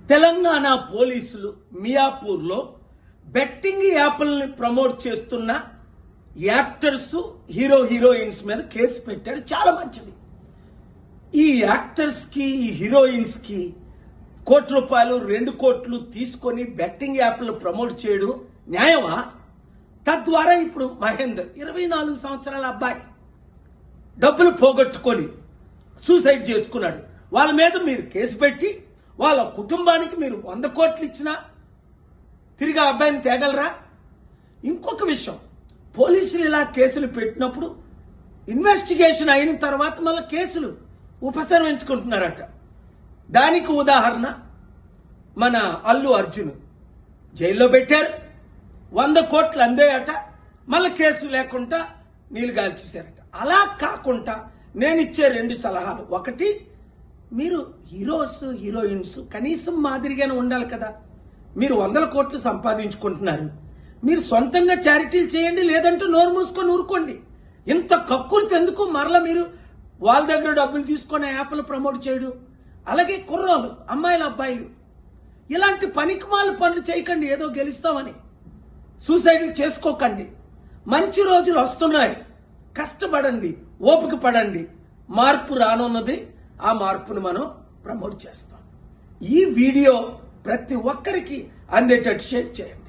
తెలంగాణ పోలీసులు మియాపూర్లో betting యాప్లని promote చేస్తున్న actors heroines మీద కేసు పెట్టాడు. చాలా మంచిది. ఈ యాక్టర్స్ కి ఈ హీరోయిన్స్ కి ₹1 2 కోట్లు తీసుకొని బెట్టింగ్ యాప్లు ప్రమోట్ చేయడం న్యాయమా? తద్వారా ఇప్పుడు మహేందర్ 24 సంవత్సరాల అబ్బాయి డబ్బులు పోగొట్టుకొని సూసైడ్ చేసుకున్నాడు. వాళ్ళ మీద మీరు కేసు పెట్టి వాళ్ళ కుటుంబానికి మీరు 100 కోట్లు ఇచ్చినా తిరిగి ఆ అబ్బాయిని తేగలరా? ఇంకొక విషయం, పోలీసులు ఇలా కేసులు పెట్టినప్పుడు ఇన్వెస్టిగేషన్ అయిన తర్వాత మళ్ళీ కేసులు ఉపసంహరించుకుంటున్నారట. దానికి ఉదాహరణ మన అల్లు అర్జున్ జైల్లో పెట్టారు, 100 కోట్లు అందేయట, మళ్ళీ కేసు లేకుండా నీలుగాల్చేశారట. అలా కాకుండా నేను ఇచ్చే 2 సలహాలు. ఒకటి, మీరు హీరోయిన్స్ కనీసం మాదిరిగానే ఉండాలి కదా. మీరు 100 కోట్లు సంపాదించుకుంటున్నారు, మీరు సొంతంగా చారిటీలు చేయండి, లేదంటే నోరు మూసుకొని ఊరుకోండి. ఇంత కక్కులు ఎందుకు మరలా మీరు వాళ్ళ దగ్గర డబ్బులు తీసుకొని యాప్లు ప్రమోట్ చేయడం? అలాగే కుర్రోలు, అమ్మాయిలు, అబ్బాయిలు ఇలాంటి పనికిమాల పనులు చేయకండి. ఏదో గెలుస్తామని సూసైడ్లు చేసుకోకండి. మంచి రోజులు వస్తున్నాయి, కష్టపడండి, ఓపిక పడండి. మార్పు రానున్నది, ఆ మార్పును మనం ప్రమోట్ చేస్తాం. ఈ వీడియో ప్రతి ఒక్కరికి అందేటట్టు షేర్ చేయండి.